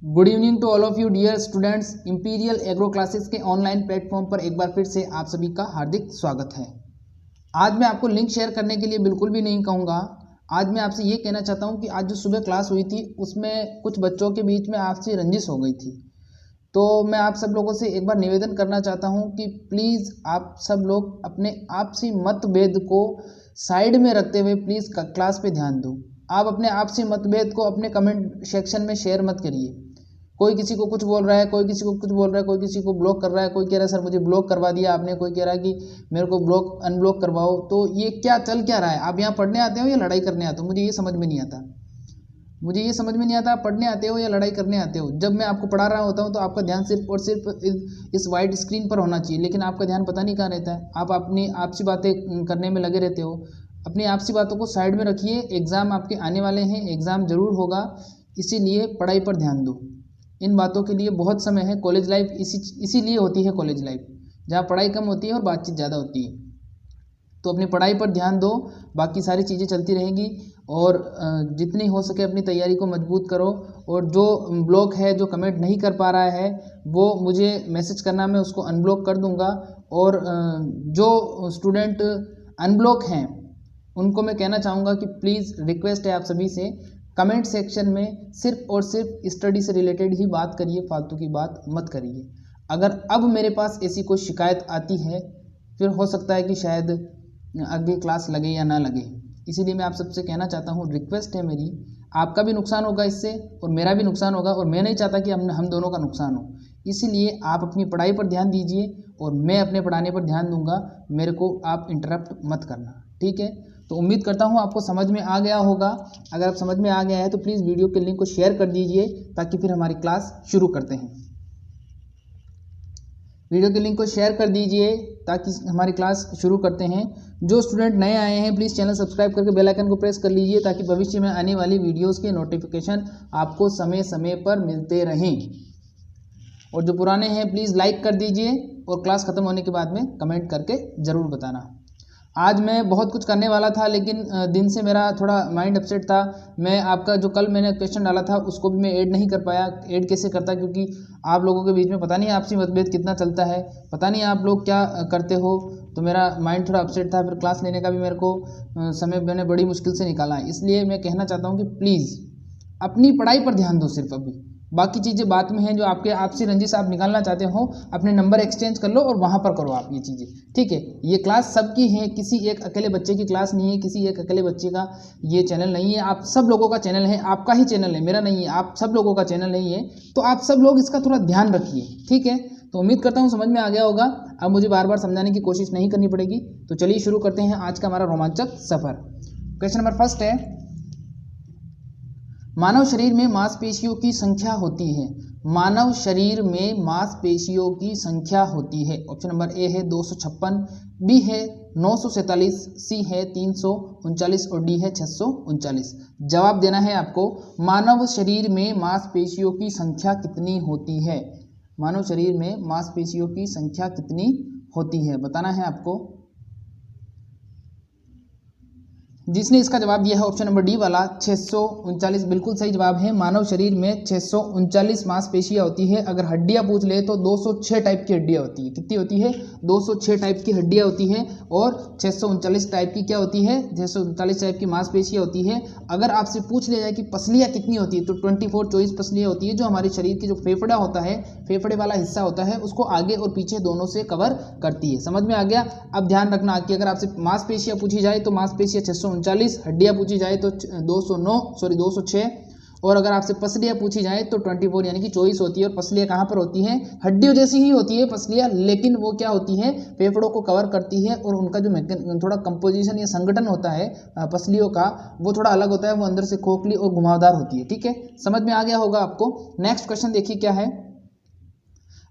Good evening to all of you dear students. Imperial agro classes के online platform पर एक बार फिर से आप सभी का हार्दिक स्वागत है। आज मैं आपको लिंक शेयर करने के लिए बिल्कुल भी नहीं कहूँगा। आज मैं आपसे ये कहना चाहता हूँ कि आज जो सुबह क्लास हुई थी उसमें कुछ बच्चों के बीच में आपसी रंजिश हो गई थी। तो मैं आप सब लोगों से एक बार निवेदन करना चाहता हूँ कि प्लीज़ आप सब लोग अपने आपसी मतभेद को साइड में रखते हुए प्लीज़ क्लास पे ध्यान दो। आप अपने आपसी मतभेद को अपने कमेंट सेक्शन में शेयर मत करिए। कोई किसी को कुछ बोल रहा है, कोई किसी को कुछ बोल रहा है, कोई किसी को ब्लॉक कर रहा है, कोई कह रहा है सर मुझे ब्लॉक करवा दिया आपने, कोई कह रहा है कि मेरे को ब्लॉक अनब्लॉक करवाओ। तो ये क्या चल क्या रहा है? आप यहाँ पढ़ने आते हो या लड़ाई करने आते हो? मुझे ये समझ में नहीं आता। मुझे ये समझ में नहीं आता आप पढ़ने आते हो या लड़ाई करने आते हो। जब मैं आपको पढ़ा रहा होता हूँ तो आपका ध्यान सिर्फ और सिर्फ इस वाइट स्क्रीन पर होना चाहिए, लेकिन आपका ध्यान पता नहीं कहाँ रहता है। आप अपनी आपसी बातें करने में लगे रहते हो। अपनी आपसी बातों को साइड में रखिए। एग्ज़ाम आपके आने वाले हैं, एग्ज़ाम ज़रूर होगा, इसीलिए पढ़ाई पर ध्यान दो। इन बातों के लिए बहुत समय है। कॉलेज लाइफ इसीलिए होती है कॉलेज लाइफ, जहाँ पढ़ाई कम होती है और बातचीत ज़्यादा होती है। तो अपनी पढ़ाई पर ध्यान दो, बाकी सारी चीज़ें चलती रहेंगी। और जितनी हो सके अपनी तैयारी को मजबूत करो। और जो ब्लॉक है, जो कमेंट नहीं कर पा रहा है, वो मुझे मैसेज करना, मैं उसको अनब्लॉक कर दूंगा। और जो स्टूडेंट अनब्लॉक हैं उनको मैं कहना चाहूँगा कि प्लीज़ रिक्वेस्ट है आप सभी से, कमेंट सेक्शन में सिर्फ और सिर्फ स्टडी से रिलेटेड ही बात करिए, फालतू की बात मत करिए। अगर अब मेरे पास ऐसी कोई शिकायत आती है फिर हो सकता है कि शायद आगे क्लास लगे या ना लगे। इसीलिए मैं आप सबसे कहना चाहता हूँ, रिक्वेस्ट है मेरी, आपका भी नुकसान होगा इससे और मेरा भी नुकसान होगा, और मैं नहीं चाहता कि हम दोनों का नुकसान हो। इसीलिए आप अपनी पढ़ाई पर ध्यान दीजिए और मैं अपने पढ़ाने पर ध्यान दूंगा। मेरे को आप इंटरप्ट मत करना, ठीक है? तो उम्मीद करता हूँ आपको समझ में आ गया होगा। अगर आप समझ में आ गया है तो प्लीज़ वीडियो के लिंक को शेयर कर दीजिए ताकि फिर हमारी क्लास शुरू करते हैं। वीडियो के लिंक को शेयर कर दीजिए ताकि हमारी क्लास शुरू करते हैं। जो स्टूडेंट नए आए हैं प्लीज़ चैनल सब्सक्राइब करके बेल आइकन को प्रेस कर लीजिए ताकि भविष्य में आने वाली वीडियोस के नोटिफिकेशन आपको समय समय पर मिलते रहें। और जो पुराने हैं प्लीज़ लाइक कर दीजिए और क्लास ख़त्म होने के बाद में कमेंट करके ज़रूर बताना। आज मैं बहुत कुछ करने वाला था, लेकिन दिन से मेरा थोड़ा माइंड अपसेट था। मैं आपका जो कल मैंने क्वेश्चन डाला था उसको भी मैं ऐड नहीं कर पाया। ऐड कैसे करता, क्योंकि आप लोगों के बीच में पता नहीं आपसी मतभेद कितना चलता है, पता नहीं आप लोग क्या करते हो। तो मेरा माइंड थोड़ा अपसेट था, फिर क्लास लेने का भी मेरे को समय मैंने बड़ी मुश्किल से निकाला है। इसलिए मैं कहना चाहता हूँ कि प्लीज़ अपनी पढ़ाई पर ध्यान दो सिर्फ। अभी बाकी चीज़ें बात में हैं। जो आपके आपसी रंजिश आप निकालना चाहते हो, अपने नंबर एक्सचेंज कर लो और वहाँ पर करो आप ये चीज़ें, ठीक है? ये क्लास सबकी है, किसी एक अकेले बच्चे की क्लास नहीं है, किसी एक अकेले बच्चे का ये चैनल नहीं है। आप सब लोगों का चैनल है, आपका ही चैनल है, मेरा नहीं है। आप सब लोगों का चैनल नहीं है, तो आप सब लोग इसका थोड़ा ध्यान रखिए, ठीक है? तो उम्मीद करता हूँ समझ में आ गया होगा। अब मुझे बार बार समझाने की कोशिश नहीं करनी पड़ेगी। तो चलिए शुरू करते हैं आज का हमारा रोमांचक सफ़र। क्वेश्चन नंबर फर्स्ट है, मानव शरीर में मांसपेशियों की संख्या होती है। मानव शरीर में मांसपेशियों की संख्या होती है। ऑप्शन नंबर ए है 256, बी है 947, सी है 339 और डी है 639। जवाब देना है आपको। मानव शरीर में मांसपेशियों की संख्या कितनी होती है? मानव शरीर में मांसपेशियों की संख्या कितनी होती है बताना है आपको। जिसने इसका जवाब दिया है ऑप्शन नंबर डी वाला 639 बिल्कुल सही जवाब है। मानव शरीर में 639 मांसपेशियां होती है। अगर हड्डियां पूछ ले तो 206 टाइप की हड्डियां होती है। कितनी होती है? 206 टाइप की हड्डियां होती है और 639 टाइप की क्या होती है? 639 टाइप की मांसपेशियां होती है। अगर आपसे पूछ लिया जाए कि पसलियां कितनी होती है तो 24 पसलियां होती है। जो हमारे शरीर की जो फेफड़ा होता है, फेफड़े वाला हिस्सा होता है, उसको आगे और पीछे दोनों से कवर करती है। समझ में आ गया? अब ध्यान रखना कि अगर आपसे मांसपेशियां पूछी जाए तो मांसपेशियां 639, हड्डियां पूछी जाए तो 206, और अगर आपसे पसलियां पूछी जाए तो 24 यानी कि 24 होती है। और पसलियां कहाँ पर होती हैं? हड्डियों जैसी ही होती है पसलियां, लेकिन वो क्या होती हैं? फेफड़ों को कवर करती है और उनका जो थोड़ा कंपोजिशन या संगठन होता है पसलियों का, वो थोड़ा अलग होता है। वो अंदर से खोखली और घुमावदार होती है, ठीक है? समझ में आ गया होगा आपको। नेक्स्ट क्वेश्चन देखिए क्या है।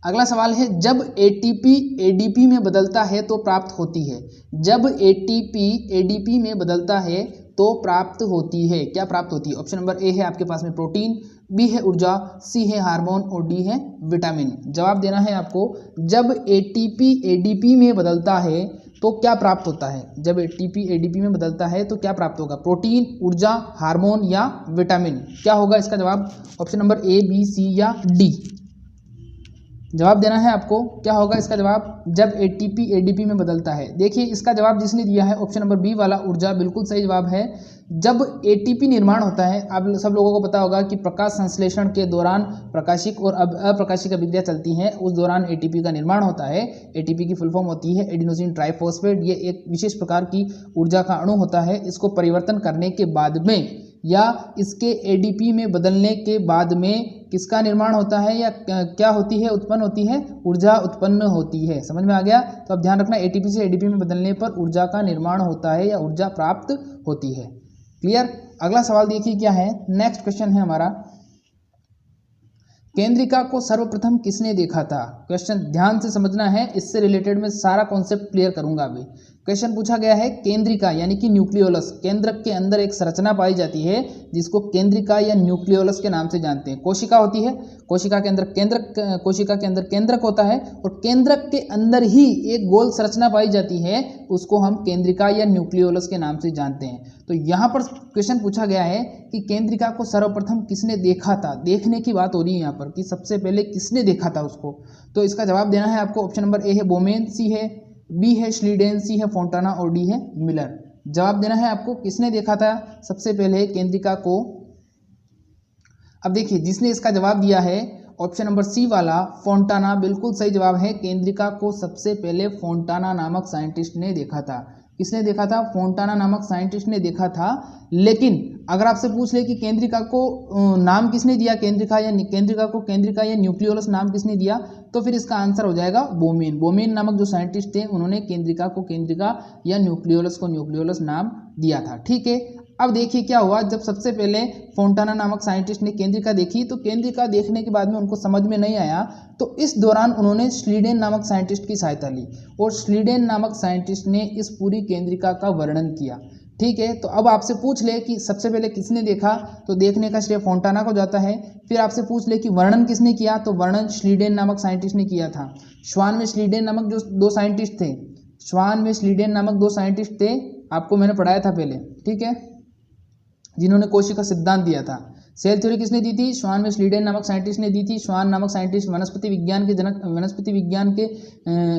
अगला सवाल है, जब एटीपी एडीपी में बदलता है तो प्राप्त होती है। जब एटीपी एडीपी में बदलता है तो प्राप्त होती है, क्या प्राप्त होती है? ऑप्शन नंबर ए है आपके पास में प्रोटीन, बी है ऊर्जा, सी है हार्मोन और डी है विटामिन। जवाब देना है आपको। जब एटीपी एडीपी में बदलता है तो क्या प्राप्त होता है? जब एटीपी एडीपी में बदलता है तो क्या प्राप्त होगा? प्रोटीन, ऊर्जा, हार्मोन या विटामिन? क्या होगा इसका जवाब? ऑप्शन नंबर ए, बी, सी या डी? जवाब देना है आपको। क्या होगा इसका जवाब? जब एटीपी एडीपी में बदलता है। देखिए इसका जवाब जिसने दिया है ऑप्शन नंबर बी वाला, ऊर्जा, बिल्कुल सही जवाब है। जब एटीपी निर्माण होता है, आप सब लोगों को पता होगा कि प्रकाश संश्लेषण के दौरान प्रकाशिक और अप्रकाशिक अभिक्रिया चलती हैं, उस दौरान एटीपी का निर्माण होता है। एटीपी की फुल फॉर्म होती है एडिनोसिन ट्राइफॉस्फेट। ये एक विशेष प्रकार की ऊर्जा का अणु होता है। इसको परिवर्तन करने के बाद में या इसके एडीपी में बदलने के बाद में किसका निर्माण होता है या क्या होती है, उत्पन्न होती है? ऊर्जा उत्पन्न होती है। समझ में आ गया? तो अब ध्यान रखना, एटीपी से एडीपी में बदलने पर ऊर्जा का निर्माण होता है या ऊर्जा प्राप्त होती है। क्लियर? अगला सवाल देखिए क्या है। नेक्स्ट क्वेश्चन है हमारा, केंद्रिका को सर्वप्रथम किसने देखा था? क्वेश्चन ध्यान से समझना है, इससे रिलेटेड मैं सारा कॉन्सेप्ट क्लियर करूंगा अभी। क्वेश्चन पूछा गया है, केंद्रिका यानी कि न्यूक्लियोलस, केंद्रक के अंदर एक संरचना पाई जाती है जिसको केंद्रिका या न्यूक्लियोलस के नाम से जानते हैं। कोशिका होती है, कोशिका के अंदर केंद्रक, कोशिका के अंदर केंद्रक होता है और केंद्रक के अंदर ही एक गोल संरचना पाई जाती है, उसको हम केंद्रिका या न्यूक्लियोलस के नाम से जानते हैं। तो यहाँ पर क्वेश्चन पूछा गया है कि केंद्रिका को सर्वप्रथम किसने देखा था? देखने की बात हो रही है यहाँ पर कि सबसे पहले किसने देखा था उसको। तो इसका जवाब देना है आपको। ऑप्शन नंबर ए है बोमेन, सी है, बी है श्लीडेन, सी है फोंटाना और डी है मिलर। जवाब देना है आपको, किसने देखा था सबसे पहले केंद्रिका को? अब देखिए जिसने इसका जवाब दिया है ऑप्शन नंबर सी वाला, फोंटाना, बिल्कुल सही जवाब है। केंद्रिका को सबसे पहले फोंटाना नामक साइंटिस्ट ने देखा था। किसने देखा था? फोंटाना नामक साइंटिस्ट ने देखा था। लेकिन अगर आपसे पूछ ले कि केंद्रिका को नाम किसने दिया, केंद्रिका को केंद्रिका या न्यूक्लियोलस नाम किसने दिया, तो फिर इसका आंसर हो जाएगा बोमेन। बोमेन नामक जो साइंटिस्ट थे उन्होंने केंद्रिका को केंद्रिका या न्यूक्लियोलस को न्यूक्लियोलस नाम दिया था। ठीक है, अब देखिए क्या हुआ। जब सबसे पहले फोंटाना नामक साइंटिस्ट ने केंद्रिका देखी तो केंद्रिका देखने के बाद में उनको समझ में नहीं आया, तो इस दौरान उन्होंने श्लीडेन नामक साइंटिस्ट की सहायता ली और श्लीडेन नामक साइंटिस्ट ने इस पूरी केंद्रिका का वर्णन किया। ठीक है, तो अब आपसे पूछ ले कि सबसे पहले किसने देखा, तो देखने का श्रेय फोंटाना को जाता है। फिर आपसे पूछ ले कि वर्णन किसने किया, तो वर्णन श्लीडेन नामक साइंटिस्ट ने किया था। श्वान में श्लीडेन नामक जो दो साइंटिस्ट थे, श्वान में श्लीडेन नामक दो साइंटिस्ट थे, आपको मैंने पढ़ाया था पहले, ठीक है, जिन्होंने कोशिका सिद्धांत दिया था। सेल थ्योरी किसने दी थी? श्वान में श्लीडेन नामक साइंटिस्ट ने दी थी। श्वान नामक साइंटिस्ट वनस्पति विज्ञान के जनक, वनस्पति विज्ञान के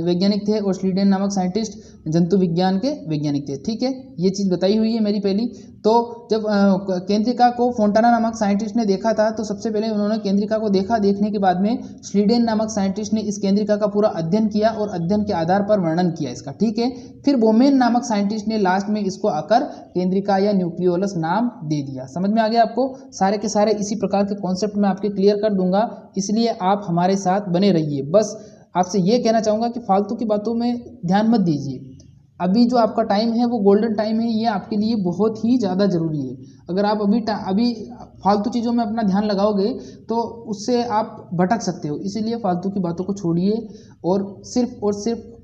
वैज्ञानिक थे और श्लीडेन नामक साइंटिस्ट जंतु विज्ञान के वैज्ञानिक थे। ठीक है, ये चीज़ बताई हुई है मेरी पहली। तो जब केंद्रिका को फोंटाना नामक साइंटिस्ट ने देखा था तो सबसे पहले उन्होंने केंद्रिका को देखा। देखने के बाद में श्लीडेन नामक साइंटिस्ट ने इस केंद्रिका का पूरा अध्ययन किया और अध्ययन के आधार पर वर्णन किया इसका। ठीक है, फिर बोमेन नामक साइंटिस्ट ने लास्ट में इसको आकर केंद्रिका या न्यूक्लियोलस नाम दे दिया। समझ में आ गया आपको? सारे के सारे इसी प्रकार के कॉन्सेप्ट मैं आपके क्लियर कर दूंगा, इसलिए आप हमारे साथ बने रहिए। बस आपसे ये कहना चाहूँगा कि फालतू की बातों में ध्यान मत दीजिए। अभी जो आपका टाइम है वो गोल्डन टाइम है, ये आपके लिए बहुत ही ज़्यादा ज़रूरी है। अगर आप अभी फालतू चीज़ों में अपना ध्यान लगाओगे तो उससे आप भटक सकते हो। इसीलिए फालतू की बातों को छोड़िए और सिर्फ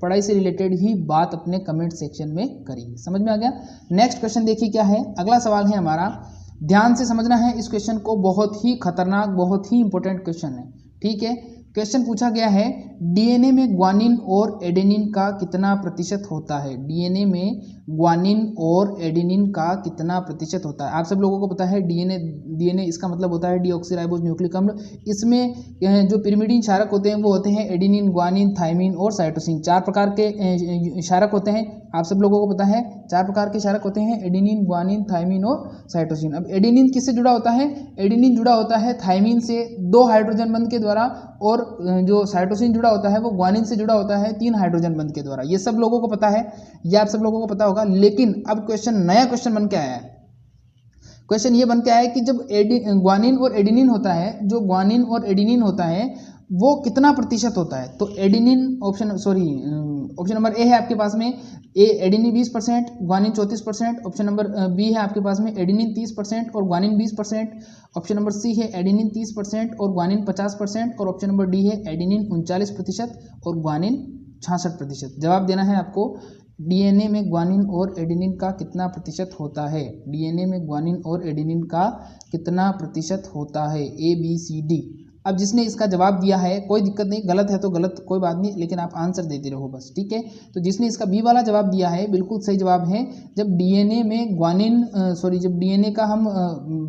पढ़ाई से रिलेटेड ही बात अपने कमेंट सेक्शन में करिए। समझ में आ गया? नेक्स्ट क्वेश्चन देखिए क्या है। अगला सवाल है हमारा, ध्यान से समझना है इस क्वेश्चन को, बहुत ही खतरनाक, बहुत ही इंपॉर्टेंट क्वेश्चन है। ठीक है, क्वेश्चन पूछा गया है, डीएनए में ग्वानिन और एडेनिन का कितना प्रतिशत होता है? डीएनए में ग्वानिन और एडेनिन का कितना प्रतिशत होता है? आप सब लोगों को पता है डीएनए इसका मतलब होता है डीऑक्सीराइबोस न्यूक्लिक अम्ल। इसमें जो पिरिमिडीन क्षारक होते हैं वो होते हैं एडेनिन, ग्वानिन, थाइमिन और साइटोसिन। 4 प्रकार के क्षारक होते हैं, आप सब लोगों को पता है 4 प्रकार के क्षारक होते हैं, एडेनिन, ग्वानिन, थाइमिन और साइटोसिन। अब एडेनिन किससे जुड़ा होता है? एडेनिन जुड़ा होता है थाइमिन से 2 हाइड्रोजन बंध के द्वारा, और जो साइटोसिन जुड़ा होता है वो ग्वानिन से जुड़ा होता है 3 हाइड्रोजन बंध के द्वारा। ये सब लोगों को पता है, ये आप सब लोगों को पता होगा। लेकिन अब नया क्वेश्चन बन के आया है। क्वेश्चन ये बन के आया है कि जब ग्वानिन और एडेनिन होता है, जो ग्वानिन और एडेनिन होता है वो कितना प्रतिशत होता है? तो एडेनिन ऑप्शन नंबर ए है आपके पास में, adenine 20%, guanine 34%। Option number B है आपके पास में, एडेनिन 30% और ग्वानिन 20%। ऑप्शन नंबर सी है एडेनिन 30% और ग्वानिन 50%। और ऑप्शन नंबर डी है एडेनिन 39% और ग्वानिन 66%। जवाब देना है आपको, डीएनए में ग्वानिन और एडेनिन का कितना प्रतिशत होता है? डीएनए में ग्वानिन और एडेनिन का कितना प्रतिशत होता है? ए, बी, सी, डी। अब जिसने इसका जवाब दिया है, कोई दिक्कत नहीं, गलत है तो गलत, कोई बात नहीं, लेकिन आप आंसर देते रहो बस, ठीक है। तो जिसने इसका बी वाला जवाब दिया है बिल्कुल सही जवाब है। जब डीएनए में जब डीएनए का हम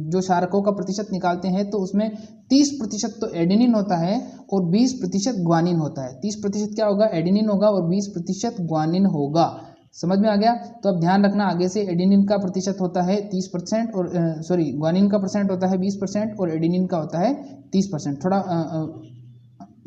जो क्षारकों का प्रतिशत निकालते हैं तो उसमें 30% तो एडेनिन होता है और 20% ग्वानिन होता है। 30% क्या होगा, एडेनिन होगा, और 20% ग्वानिन होगा। समझ में आ गया। तो अब ध्यान रखना, आगे से एडेनिन का प्रतिशत होता है 30% और ग्वानिन का परसेंट होता है 20% और एडेनिन का होता है 30%। थोड़ा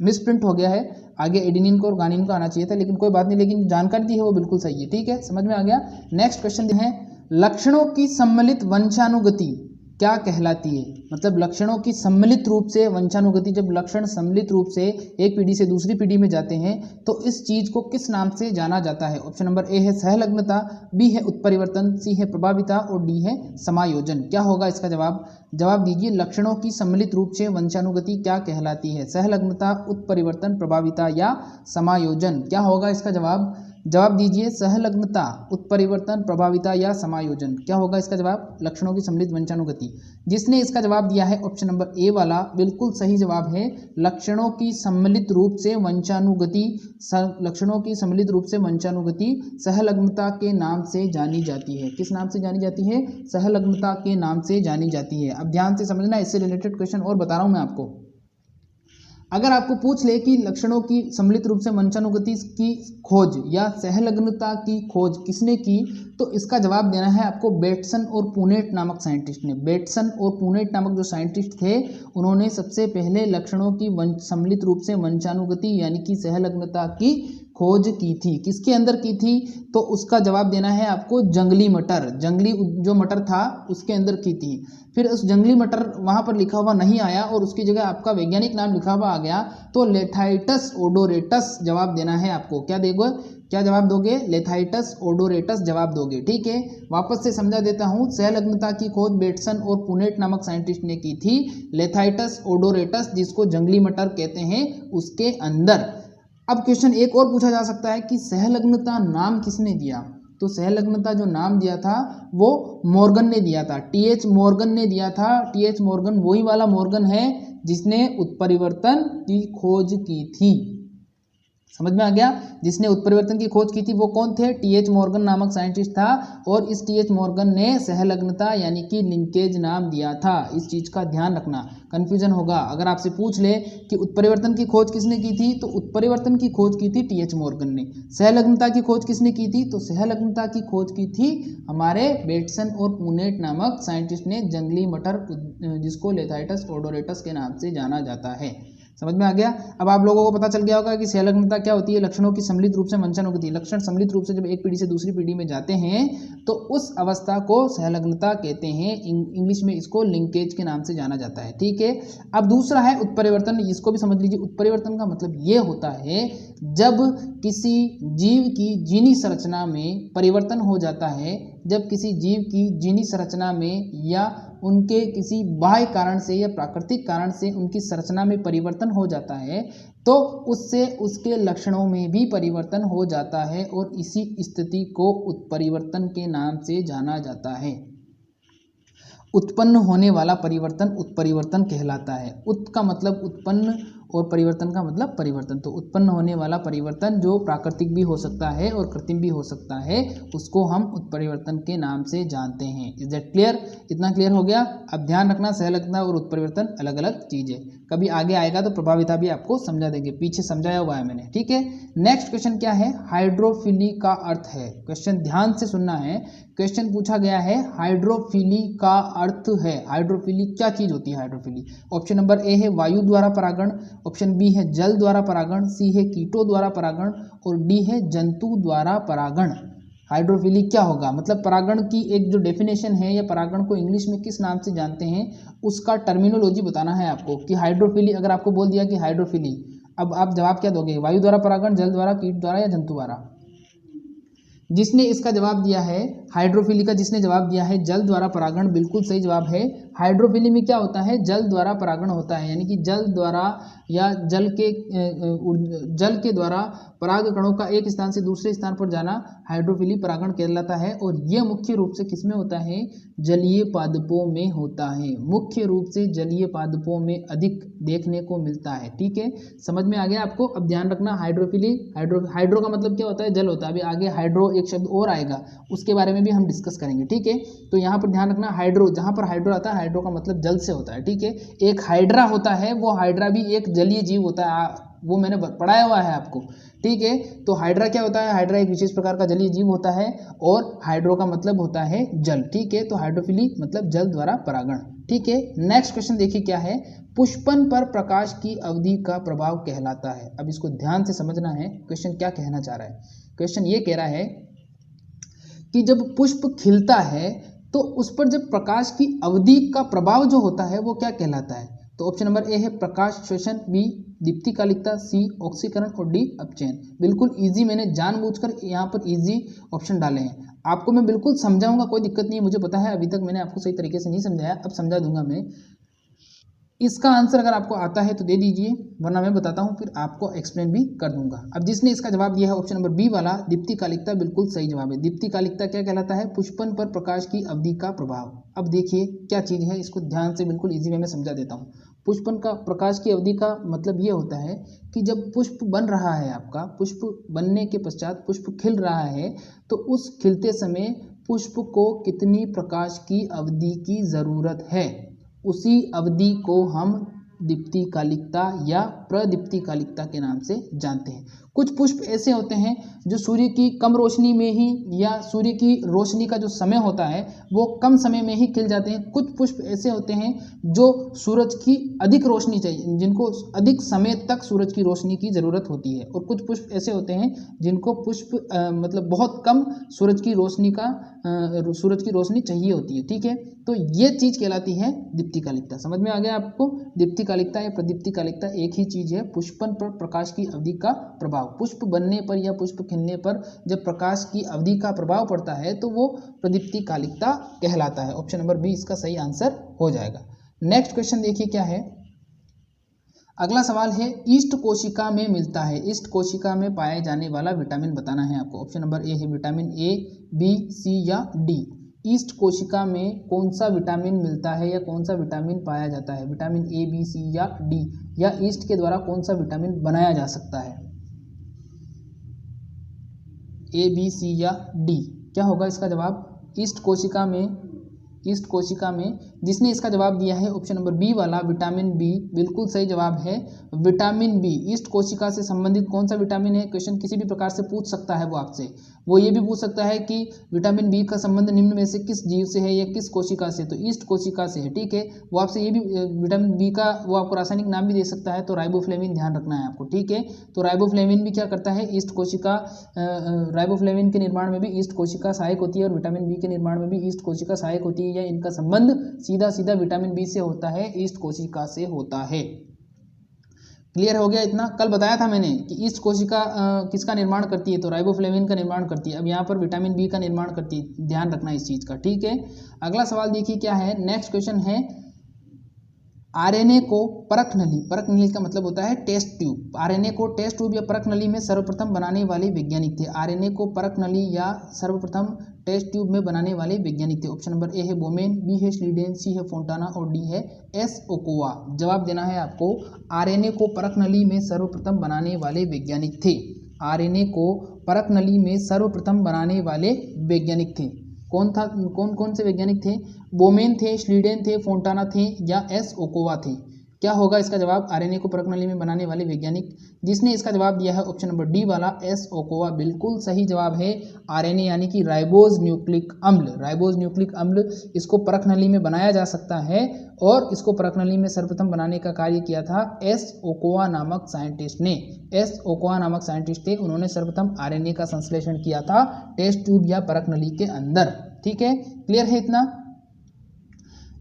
मिसप्रिंट हो गया है, आगे एडेनिन को और ग्वानिन को आना चाहिए था, लेकिन कोई बात नहीं, लेकिन जानकारी दी है वो बिल्कुल सही है, ठीक है, समझ में आ गया। नेक्स्ट क्वेश्चन है, लक्षणों की सम्मिलित वंशानुगति क्या कहलाती है। मतलब लक्षणों की सम्मिलित रूप से वंशानुगति, जब लक्षण सम्मिलित रूप से एक पीढ़ी से दूसरी पीढ़ी में जाते हैं तो इस चीज को किस नाम से जाना जाता है। ऑप्शन नंबर ए है सहलग्नता, बी है उत्परिवर्तन, सी है प्रभाविता और डी है समायोजन। क्या होगा इसका जवाब, जवाब दीजिए। लक्षणों की सम्मिलित रूप से वंशानुगति क्या कहलाती है, सहलग्नता, उत्परिवर्तन, प्रभाविता या समायोजन। क्या होगा इसका जवाब, जवाब दीजिए। सहलग्नता, उत्परिवर्तन, प्रभाविता या समायोजन, क्या होगा इसका जवाब, लक्षणों की सम्मिलित वंशानुगति। जिसने इसका जवाब दिया है ऑप्शन नंबर ए वाला बिल्कुल सही जवाब है। लक्षणों की सम्मिलित रूप से वंशानुगति, लक्षणों की सम्मिलित रूप से वंशानुगति सहलग्नता के नाम से जानी जाती है। किस नाम से जानी जाती है, सहलग्नता के नाम से जानी जाती है। अब ध्यान से समझना, इससे रिलेटेड क्वेश्चन और बता रहा हूं मैं आपको। अगर आपको पूछ ले कि लक्षणों की सम्मिलित रूप से वंशानुगति की खोज या सहलग्नता की खोज किसने की, तो इसका जवाब देना है आपको बेटसन और पुनेट नामक साइंटिस्ट ने। बेटसन और पुनेट नामक जो साइंटिस्ट थे, उन्होंने सबसे पहले लक्षणों की सम्मिलित रूप से वंशानुगति यानी कि सहलग्नता की खोज की थी। किसके अंदर की थी, तो उसका जवाब देना है आपको जंगली मटर, जंगली जो मटर था उसके अंदर की थी। फिर उस जंगली मटर वहां पर लिखा हुआ नहीं आया और उसकी जगह आपका वैज्ञानिक नाम लिखा हुआ आ गया, तो लेथाइटस ओडोरेटस जवाब देना है आपको। क्या देगो, क्या जवाब दोगे, लेथाइटस ओडोरेटस जवाब दोगे, ठीक है। वापस से समझा देता हूं, सहलग्नता की खोज बेटसन और पुनेट नामक साइंटिस्ट ने की थी लेथाइटस ओडोरेटस, जिसको जंगली मटर कहते हैं, उसके अंदर। अब क्वेश्चन एक और पूछा जा सकता है कि सहलग्नता नाम किसने दिया, तो सहलग्नता जो नाम दिया था वो मॉर्गन ने दिया था, टीएच मॉर्गन ने दिया था। टीएच मॉर्गन वही वाला मॉर्गन है जिसने उत्परिवर्तन की खोज की थी। समझ में आ गया, जिसने उत्परिवर्तन की खोज की थी वो कौन थे, टीएच मॉर्गन नामक साइंटिस्ट था। और इस टीएच मॉर्गन ने सहलग्नता यानी कि लिंकेज नाम दिया था। इस चीज का ध्यान रखना, कंफ्यूजन होगा। अगर आपसे पूछ ले कि उत्परिवर्तन की खोज किसने की थी, तो उत्परिवर्तन की खोज की थी टीएच मॉर्गन ने। सहलग्नता की खोज किसने की थी, तो सहलग्नता की खोज की थी हमारे बेटसन और पुनेट नामक साइंटिस्ट ने, जंगली मटर जिसको लेथाइटस ओडोरेटस के नाम से जाना जाता है। समझ में आ गया। अब आप लोगों को पता चल गया होगा कि सहलग्नता क्या होती है, लक्षणों की सम्मिलित रूप से वंशानुगति। लक्षण सम्मिलित रूप से जब एक पीढ़ी से दूसरी पीढ़ी में जाते हैं तो उस अवस्था को सहलग्नता कहते हैं। इंग्लिश में इसको लिंकेज के नाम से जाना जाता है, ठीक है। अब दूसरा है उत्परिवर्तन, इसको भी समझ लीजिए। उत्परिवर्तन का मतलब ये होता है जब किसी जीव की जीनी संरचना में परिवर्तन हो जाता है, जब किसी जीव की जीनी संरचना में या उनके किसी बाह्य कारण से या प्राकृतिक कारण से उनकी संरचना में परिवर्तन हो जाता है, तो उससे उसके लक्षणों में भी परिवर्तन हो जाता है और इसी स्थिति को उत्परिवर्तन के नाम से जाना जाता है। उत्पन्न होने वाला परिवर्तन उत्परिवर्तन कहलाता है। उत का मतलब उत्पन्न और परिवर्तन का मतलब परिवर्तन। तो उत्पन्न होने वाला परिवर्तन जो प्राकृतिक भी हो सकता है और कृत्रिम भी हो सकता है, उसको हम उत्परिवर्तन के नाम से जानते हैं। इज दैट क्लियर, इतना क्लियर हो गया। अब ध्यान रखना, सहलग्नता और उत्परिवर्तन अलग अलग चीज है। कभी आगे आएगा तो प्रभाविता भी आपको समझा देंगे, पीछे समझाया हुआ है मैंने, ठीक है। नेक्स्ट क्वेश्चन क्या है, हाइड्रोफिली का अर्थ है। क्वेश्चन ध्यान से सुनना है। क्वेश्चन पूछा गया है हाइड्रोफिली का अर्थ है। हाइड्रोफिली क्या चीज होती है, हाइड्रोफिली। ऑप्शन नंबर ए है वायु द्वारा परागण, ऑप्शन बी है जल द्वारा परागण, सी है कीटों द्वारा परागण और डी है जंतु द्वारा परागण। हाइड्रोफिली क्या होगा, मतलब परागण की एक जो डेफिनेशन है या परागण को इंग्लिश में किस नाम से जानते हैं उसका टर्मिनोलॉजी बताना है आपको कि हाइड्रोफिली। अगर आपको बोल दिया कि हाइड्रोफिली, अब आप जवाब क्या दोगे, वायु द्वारा परागण, जल द्वारा, कीट द्वारा या जंतु द्वारा। जिसने इसका जवाब दिया है हाइड्रोफिली का जिसने जवाब दिया है जल द्वारा परागण, बिल्कुल सही जवाब है। हाइड्रोफिली में क्या होता है, जल द्वारा परागण होता है, यानी कि जल द्वारा या जल के द्वारा पराग कणों का एक स्थान से दूसरे स्थान पर जाना हाइड्रोफिली परागण कहलाता है। और यह मुख्य रूप से किसमें होता है, जलीय पादपों में होता है, मुख्य रूप से जलीय पादपों में अधिक देखने को मिलता है। ठीक है, समझ में आ गया आपको। अब ध्यान रखना, हाइड्रोफिली, हाइड्रो का मतलब क्या होता है, जल होता है। अभी आगे हाइड्रो एक शब्द और आएगा, उसके बारे में भी हम डिस्कस करेंगे। ठीक है, तो यहाँ पर ध्यान रखना, हाइड्रो, जहाँ पर हाइड्रो आता है, हाइड्रो का मतलब जल से होता है। ठीक है, एक हाइड्रा होता है, वो हाइड्रा भी एक जलीय जीव होता है, वो मैंने पढ़ाया हुआ है आपको। ठीक है, तो हाइड्रा क्या होता है, हाइड्रा एक विशेष प्रकार का जलीय जीव होता है और हाइड्रो का मतलब होता है जल। ठीक है, तो हाइड्रोफिली मतलब जल द्वारा परागण। ठीक है, नेक्स्ट क्वेश्चन देखिए क्या है, पुष्पन पर प्रकाश की अवधि का प्रभाव कहलाता है। अब इसको ध्यान से समझना है, क्वेश्चन क्या कहना चाह रहा है। क्वेश्चन ये कह रहा है कि जब पुष्प खिलता है तो उस पर जब प्रकाश की अवधि का प्रभाव जो होता है वो क्या कहलाता है। तो ऑप्शन नंबर ए है प्रकाश श्वसन, बी दीप्तिकालिकता, सी ऑक्सीकरण और डी अपचयन। बिल्कुल इजी, मैंने जानबूझकर यहाँ पर इजी ऑप्शन डाले हैं। आपको मैं बिल्कुल समझाऊंगा, कोई दिक्कत नहीं है, मुझे पता है अभी तक मैंने आपको सही तरीके से नहीं समझाया, अब समझा दूंगा मैं। इसका आंसर अगर आपको आता है तो दे दीजिए, वरना मैं बताता हूँ फिर आपको एक्सप्लेन भी कर दूंगा। अब जिसने इसका जवाब दिया है ऑप्शन नंबर बी वाला दीप्तिकालिकता, बिल्कुल सही जवाब है। दीप्तिकालिकता क्या कहलाता है, पुष्पन पर प्रकाश की अवधि का प्रभाव। अब देखिए क्या चीज़ है, इसको ध्यान से बिल्कुल ईजी वे में समझा देता हूँ। पुष्पन का प्रकाश की अवधि का मतलब ये होता है कि जब पुष्प बन रहा है, आपका पुष्प बनने के पश्चात पुष्प खिल रहा है, तो उस खिलते समय पुष्प को कितनी प्रकाश की अवधि की ज़रूरत है, उसी अवधि को हम दीप्तिकालिकता या प्रदीप्तिकालिकता के नाम से जानते हैं। कुछ पुष्प ऐसे होते हैं जो सूर्य की कम रोशनी में ही या सूर्य की रोशनी का जो समय होता है वो कम समय में ही खिल जाते हैं। कुछ पुष्प ऐसे होते हैं जो सूरज की अधिक रोशनी चाहिए, जिनको अधिक समय तक सूरज की रोशनी की ज़रूरत होती है। और कुछ पुष्प ऐसे होते हैं जिनको मतलब बहुत कम सूरज की रोशनी चाहिए होती है। ठीक है, तो ये चीज़ कहलाती है दीप्तिकालिकता। समझ में आ गया आपको, दीप्तिकालिकता या प्रदीप्तिकालिकता एक ही चीज़ है। पुष्पन पर प्रकाश की अवधि का प्रभाव, पुष्प बनने पर या पुष्प खिलने पर जब प्रकाश की अवधि का प्रभाव पड़ता है तो वो प्रदीप्तिकालिकता कहलाता है। ऑप्शन नंबर बी इसका सही आंसर हो जाएगा। नेक्स्ट क्वेश्चन देखिए क्या है, अगला सवाल है, ईस्ट कोशिका में मिलता है, ईस्ट कोशिका में पाए जाने वाला विटामिन बताना है आपको। ऑप्शन नंबर ए है विटामिन ए, बी, सी या डी। ईस्ट कोशिका में कौन सा विटामिन मिलता है या कौन सा विटामिन पाया जाता है, विटामिन ए, बी, सी या डी, या ईस्ट के द्वारा कौन सा विटामिन बनाया जा सकता है, ए, बी, सी या डी। क्या होगा इसका जवाब, ईस्ट कोशिका में जिसने इसका जवाब दिया है ऑप्शन नंबर बी वाला विटामिन बी, बिल्कुल सही जवाब है विटामिन बी। ईस्ट कोशिका से संबंधित कौन सा विटामिन है, क्वेश्चन किसी भी प्रकार से पूछ सकता है वो आपसे। वो ये भी पूछ सकता है कि विटामिन बी का संबंध निम्न में से किस जीव से है या किस कोशिका से, तो ईस्ट कोशिका से है। ठीक है, वो आपसे ये भी विटामिन बी का वो आपको रासायनिक नाम भी दे सकता है, तो राइबोफ्लेविन ध्यान रखना है आपको। ठीक है, तो राइबोफ्लेविन भी क्या करता है, ईस्ट कोशिका, राइबोफ्लेविन के निर्माण में भी ईस्ट कोशिका सहायक होती है और विटामिन बी के निर्माण में भी ईस्ट कोशिका सहायक होती है, या इनका संबंध सीधा सीधा विटामिन बी से होता है, ईस्ट कोशिका से होता है। क्लियर हो गया इतना। कल बताया था मैंने कि ईस्ट कोशिका किसका निर्माण करती है, तो राइबोफ्लेविन का निर्माण करती है। अब यहाँ पर विटामिन बी का निर्माण करती है, ध्यान रखना इस चीज़ का। ठीक है, अगला सवाल देखिए क्या है, नेक्स्ट क्वेश्चन है, आरएनए को परख नली का मतलब होता है टेस्ट ट्यूब, आरएनए को टेस्ट ट्यूब या परख नली में सर्वप्रथम बनाने वाले वैज्ञानिक थे। आरएनए को परख नली या सर्वप्रथम टेस्ट ट्यूब में बनाने वाले वैज्ञानिक थे। ऑप्शन नंबर ए है बोमेन, बी है स्लीडेन, सी है फोंटाना और डी है एस ओकोवा। जवाब देना है आपको, आरएनए को परख नली में सर्वप्रथम बनाने वाले वैज्ञानिक थे। आरएनए को परख नली में सर्वप्रथम बनाने वाले वैज्ञानिक थे। कौन कौन से वैज्ञानिक थे, बोमेन थे, स्लीडेन थे, फोंटाना थे या एस ओकोवा थे। क्या होगा इसका जवाब, आरएनए को परख नली में बनाने वाले वैज्ञानिक। जिसने इसका जवाब दिया है ऑप्शन नंबर डी वाला एस ओकोवा, बिल्कुल सही जवाब है। आरएनए यानी कि राइबोज न्यूक्लिक अम्ल, राइबोज न्यूक्लिक अम्ल, इसको परख नली में बनाया जा सकता है और इसको परख नली में सर्वप्रथम बनाने का कार्य किया था एस ओकोवा नामक साइंटिस्ट ने। एस ओकोवा नामक साइंटिस्ट थे, उन्होंने सर्वप्रथम आरएनए का संश्लेषण किया था टेस्ट ट्यूब या परख नली के अंदर। ठीक है, क्लियर है इतना।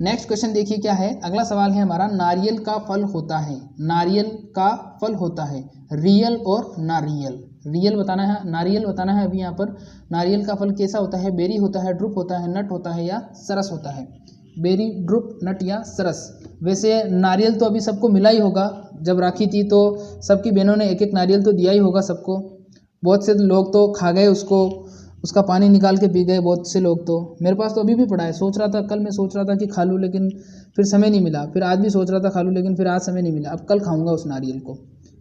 नेक्स्ट क्वेश्चन देखिए क्या है, अगला सवाल है हमारा, नारियल का फल होता है, नारियल का फल होता है रियल और नारियल। रियल बताना है, नारियल बताना है। अभी यहाँ पर नारियल का फल कैसा होता है? बेरी होता है, ड्रुप होता है, नट होता है या सरस होता है? बेरी, ड्रुप, नट या सरस। वैसे नारियल तो अभी सबको मिला ही होगा, जब राखी थी तो सबकी बहनों ने एक एक नारियल तो दिया ही होगा सबको। बहुत से लोग तो खा गए उसको, उसका पानी निकाल के पी गए बहुत से लोग तो। मेरे पास तो अभी भी पड़ा है, सोच रहा था कल मैं सोच रहा था कि खा लूँ, लेकिन फिर समय नहीं मिला। फिर आज भी सोच रहा था खा लूँ, लेकिन फिर आज समय नहीं मिला। अब कल खाऊंगा उस नारियल को,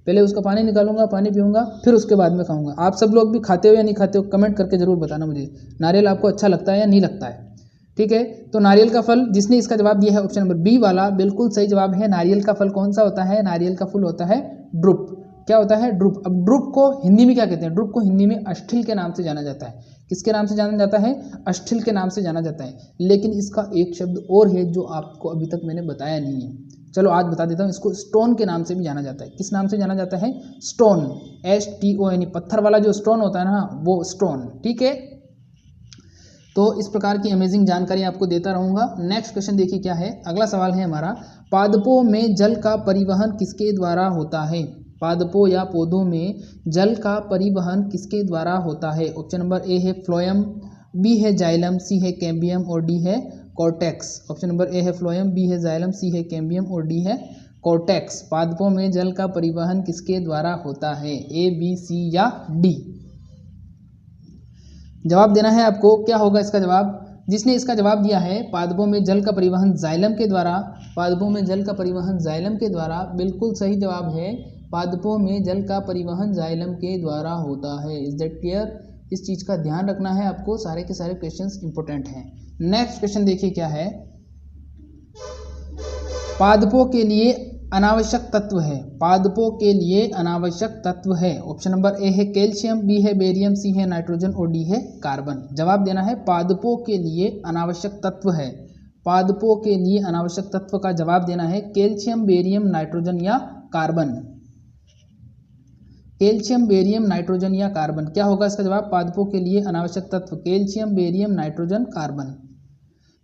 पहले उसका पानी निकालूंगा, पानी पीऊंगा, फिर उसके बाद में खाऊंगा। आप सब लोग भी खाते हो या नहीं खाते हो, कमेंट करके जरूर बताना मुझे। नारियल आपको अच्छा लगता है या नहीं लगता है? ठीक है, तो नारियल का फल, जिसने इसका जवाब दिया है ऑप्शन नंबर बी वाला, बिल्कुल सही जवाब है। नारियल का फल कौन सा होता है? नारियल का फूल होता है ड्रुप। क्या होता है? ड्रुप। अब ड्रुप को हिंदी में क्या कहते हैं? ड्रुप को हिंदी में अस्थिल के नाम से जाना जाता है। किसके नाम से जाना जाता है? अस्थिल के नाम से जाना जाता है। लेकिन इसका एक शब्द और है जो आपको अभी तक मैंने बताया नहीं है। चलो आज बता देता हूँ, इसको स्टोन के नाम से भी जाना जाता है। किस नाम से जाना जाता है? स्टोन, STON, पत्थर वाला जो स्टोन होता है ना, वो स्टोन। ठीक है, तो इस प्रकार की अमेजिंग जानकारी आपको देता रहूंगा। नेक्स्ट क्वेश्चन देखिए क्या है। अगला सवाल है हमारा, पादपों में जल का परिवहन किसके द्वारा होता है? पादपों या पौधों में जल का परिवहन किसके द्वारा होता है? ऑप्शन नंबर ए है फ्लोएम, बी है जाइलम, सी है कैम्बियम और डी है कॉर्टेक्स। ऑप्शन नंबर ए है फ्लोएम, बी है जाइलम, सी है कैम्बियम और डी है कॉर्टेक्स। पादपों में जल का परिवहन किसके द्वारा होता है? ए, बी, सी या डी? जवाब देना है आपको। क्या होगा इसका जवाब? जिसने इसका जवाब दिया है पादपों में जल का परिवहन जाइलम के द्वारा, पादपों में जल का परिवहन जाइलम के द्वारा, बिल्कुल सही जवाब है। पादपों में जल का परिवहन जाइलम के द्वारा होता है। Is that clear? इस चीज़ का ध्यान रखना है आपको, सारे के सारे क्वेश्चंस इंपॉर्टेंट हैं। नेक्स्ट क्वेश्चन देखिए क्या है। पादपों के लिए अनावश्यक तत्व है, पादपों के लिए अनावश्यक तत्व है। ऑप्शन नंबर ए है कैल्शियम, बी है बेरियम, सी है नाइट्रोजन और डी है कार्बन। जवाब देना है पादपों के लिए अनावश्यक तत्व है। पादपों के लिए अनावश्यक तत्व का जवाब देना है कैल्शियम, बेरियम, नाइट्रोजन या कार्बन। कैल्शियम, बेरियम, नाइट्रोजन या कार्बन। क्या होगा इसका जवाब? पादपों के लिए अनावश्यक तत्व कैल्शियम, बेरियम, नाइट्रोजन, कार्बन।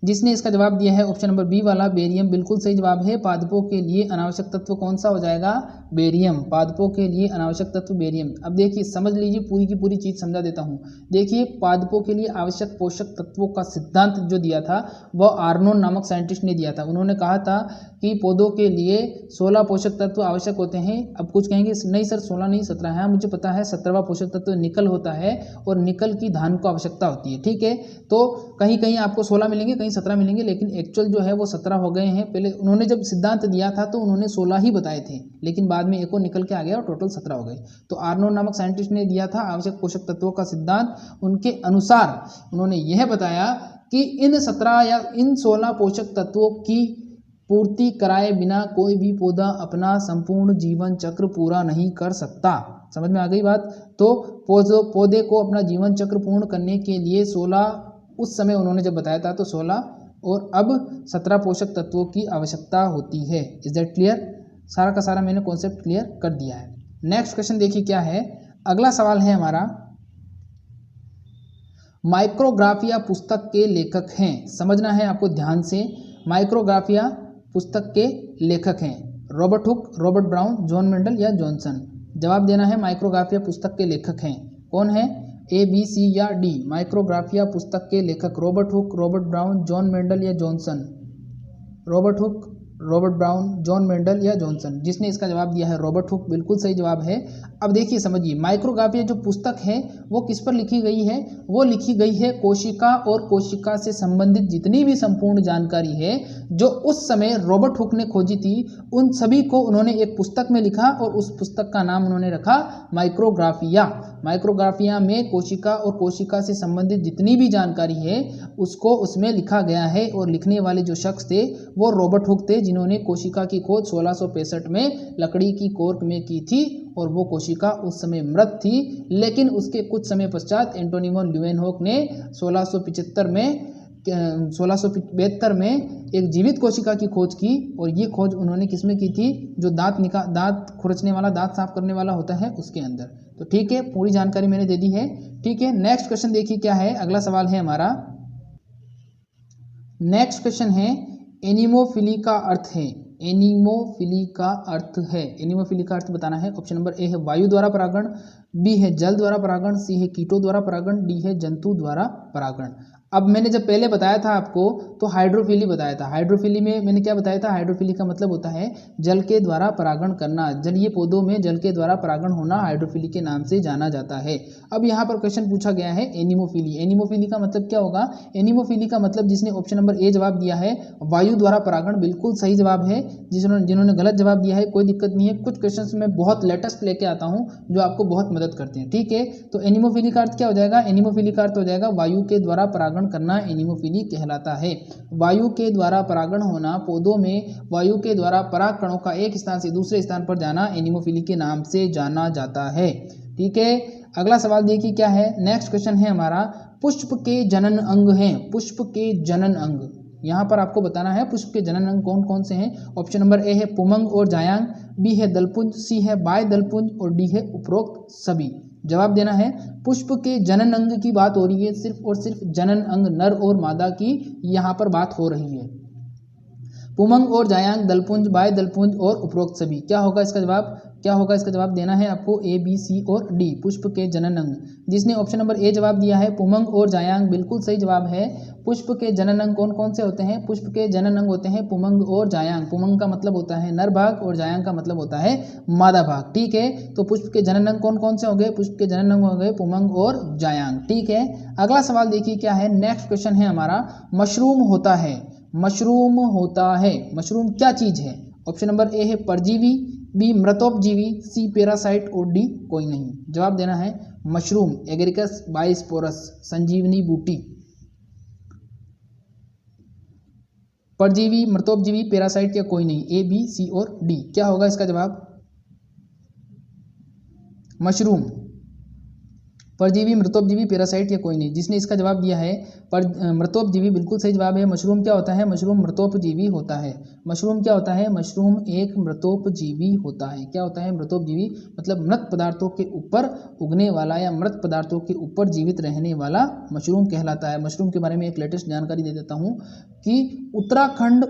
जिसने इसका जवाब दिया है ऑप्शन नंबर बी वाला बेरियम, बिल्कुल सही जवाब है। पादपों के लिए अनावश्यक तत्व कौन सा हो जाएगा? बेरियम। पादपों के लिए अनावश्यक तत्व बेरियम। अब देखिए समझ लीजिए, पूरी की पूरी चीज़ समझा देता हूँ। देखिए पादपों के लिए आवश्यक पोषक तत्वों का सिद्धांत जो दिया था वह आर्नोन नामक साइंटिस्ट ने दिया था। उन्होंने कहा था कि पौधों के लिए 16 पोषक तत्व आवश्यक होते हैं। अब कुछ कहेंगे नहीं सर 16 नहीं 17 है। मुझे पता है 17वां पोषक तत्व निकल होता है और निकल की धान को आवश्यकता होती है। ठीक है, तो कहीं कहीं आपको 16 मिलेंगे, कहीं 17 मिलेंगे, लेकिन एक्चुअल जो है वो 17 हो गए हैं। पहले उन्होंने जब सिद्धांत दिया था तो उन्होंने 16 ही बताए थे, लेकिन बाद में एक और निकल के आ गया और टोटल 17 हो गए। तो आर्नोन नामक साइंटिस्ट ने दिया था आवश्यक पोषक तत्वों का सिद्धांत। उनके अनुसार उन्होंने यह बताया कि इन 17 या इन 16 पोषक तत्वों की पूर्ति कराए बिना कोई भी पौधा अपना संपूर्ण जीवन चक्र पूरा नहीं कर सकता। समझ में आ गई बात? तो पौधे को अपना जीवन चक्र पूर्ण करने के लिए 16 उस समय उन्होंने जब बताया था तो 16 और अब 17 पोषक तत्वों की आवश्यकता होती है। Is that clear? सारा का सारा मैंने कॉन्सेप्ट क्लियर कर दिया है। नेक्स्ट क्वेश्चन देखिए क्या है। अगला सवाल है हमारा, माइक्रोग्राफिया पुस्तक के लेखक हैं। समझना है आपको ध्यान से। माइक्रोग्राफिया पुस्तक के लेखक हैं Robert Hooke, Robert Brown, John Mendel या जॉनसन। जवाब देना है माइक्रोग्राफिया पुस्तक के लेखक हैं कौन है? ए, बी, सी या डी? माइक्रोग्राफिया पुस्तक के लेखक Robert Hooke, Robert Brown, John Mendel या Johnson. Robert Hooke, Robert Brown, John Mendel या जॉनसन। जिसने इसका जवाब दिया है रॉबर्ट हुक, बिल्कुल सही जवाब है। अब देखिए समझिए, माइक्रोग्राफिया जो पुस्तक है वो किस पर लिखी गई है? वो लिखी गई है कोशिका और कोशिका से संबंधित जितनी भी संपूर्ण जानकारी है जो उस समय रॉबर्ट हुक ने खोजी थी, उन सभी को उन्होंने एक पुस्तक में लिखा और उस पुस्तक का नाम उन्होंने रखा माइक्रोग्राफिया। माइक्रोग्राफिया में कोशिका और कोशिका से संबंधित जितनी भी जानकारी है उसको उसमें लिखा गया है। और लिखने वाले जो शख्स थे वो रॉबर्ट हुक थे, जिन्होंने कोशिका की खोज 1665 में लकड़ी की कोर्क में की थी और वो कोशिका उस समय मृत थी। लेकिन उसके कुछ समय पश्चात एंटोनी वॉन ल्यूवेनहॉक ने 1672 में एक जीवित कोशिका की खोज की। और ये खोज उन्होंने किसमें की थी? जो दांत खुरचने वाला, दांत साफ करने वाला होता है उसके अंदर। तो ठीक है, पूरी जानकारी मैंने दे दी है। ठीक है, नेक्स्ट क्वेश्चन देखिए क्या है। अगला सवाल है हमारा, नेक्स्ट क्वेश्चन है एनीमोफिली का अर्थ है। एनीमोफिली का अर्थ है, एनीमोफिली का अर्थ बताना है। ऑप्शन नंबर ए है वायु द्वारा परागण, बी है जल द्वारा परागण, सी है कीटों द्वारा परागण, डी है जंतु द्वारा परागण। अब मैंने जब पहले बताया था आपको तो हाइड्रोफिली बताया था। हाइड्रोफिली में मैंने क्या बताया था, हाइड्रोफिली का मतलब होता है जल के द्वारा परागण करना, जलीय पौधों में जल के द्वारा परागण होना हाइड्रोफिली के नाम से जाना जाता है। अब यहाँ पर क्वेश्चन पूछा गया है एनिमोफिली। एनिमोफिली का मतलब क्या होगा, एनिमोफिली का मतलब जिसने ऑप्शन नंबर ए जवाब दिया है वायु द्वारा परागण, बिल्कुल सही जवाब है। जिन्होंने गलत जवाब दिया है कोई दिक्कत नहीं है, कुछ क्वेश्चन में बहुत लेटेस्ट लेके आता हूँ जो आपको बहुत मदद करते हैं, ठीक है। तो एनिमोफिली का अर्थ क्या हो जाएगा, एनिमोफिली का अर्थ हो जाएगा वायु के द्वारा परागण करना एनिमोफिली कहलाता है। वायु के द्वारा परागण होना, पौधों में वायु के द्वारा पराग कणों का एक स्थान से दूसरे स्थान पर जाना एनिमोफिली के नाम से जाना जाता है, ठीक है। अगला सवाल देखिए क्या है, नेक्स्ट क्वेश्चन है हमारा, पुष्प के जनन अंग हैं, पुष्प के जनन अंग, यहाँ पर आपको बताना है पुष्प के जनन अंग कौन कौन से हैं। ऑप्शन नंबर ए है पुमंग और जायांग, बी है दलपुंज, सी है बाह्य दलपुंज और डी है उपरोक्त सभी। जवाब देना है, पुष्प के जनन अंग की बात हो रही है, सिर्फ और सिर्फ जनन अंग नर और मादा की यहाँ पर बात हो रही है। पुमंग और जायांग, दलपुंज, बाह्य दलपुंज और उपरोक्त सभी। क्या होगा इसका जवाब, क्या होगा इसका जवाब देना है आपको ए बी सी और डी, पुष्प के जनन अंग। जिसने ऑप्शन नंबर ए जवाब दिया है पुमंग और जायांग, बिल्कुल सही जवाब है। पुष्प के जनन अंग कौन कौन से होते हैं, पुष्प के जनन अंग होते हैं पुमंग और जायांग। पुमंग का मतलब होता है नर भाग और जायांग का मतलब होता है मादा भाग, ठीक है। तो पुष्प के जनन अंग कौन कौन से हो गए, पुष्प के जनन अंग हो गए पुमंग और जायांग, ठीक है। अगला सवाल देखिए क्या है, नेक्स्ट क्वेश्चन है हमारा, मशरूम होता है, मशरूम होता है, मशरूम क्या चीज है। ऑप्शन नंबर ए है परजीवी, बी मृतोपजीवी, सी पैरासाइट और डी कोई नहीं। जवाब देना है मशरूम एगरिकस बाइस्पोरस, संजीवनी बूटी। परजीवी, मृतोपजीवी, पैरासाइट या कोई नहीं, ए बी सी और डी। क्या होगा इसका जवाब, मशरूम, परजीवी, मृतोपजीवी, पैरासाइट या कोई नहीं। जिसने इसका जवाब दिया है पर मृतोपजीवी, बिल्कुल सही जवाब है। मशरूम क्या होता है, मशरूम मृतोपजीवी होता है। मशरूम क्या होता है, मशरूम एक मृतोपजीवी होता है। क्या होता है, मृतोपजीवी, मतलब मृत पदार्थों के ऊपर उगने वाला या मृत पदार्थों के ऊपर जीवित रहने वाला मशरूम कहलाता है। मशरूम के बारे में एक लेटेस्ट जानकारी दे देता हूँ कि उत्तराखंड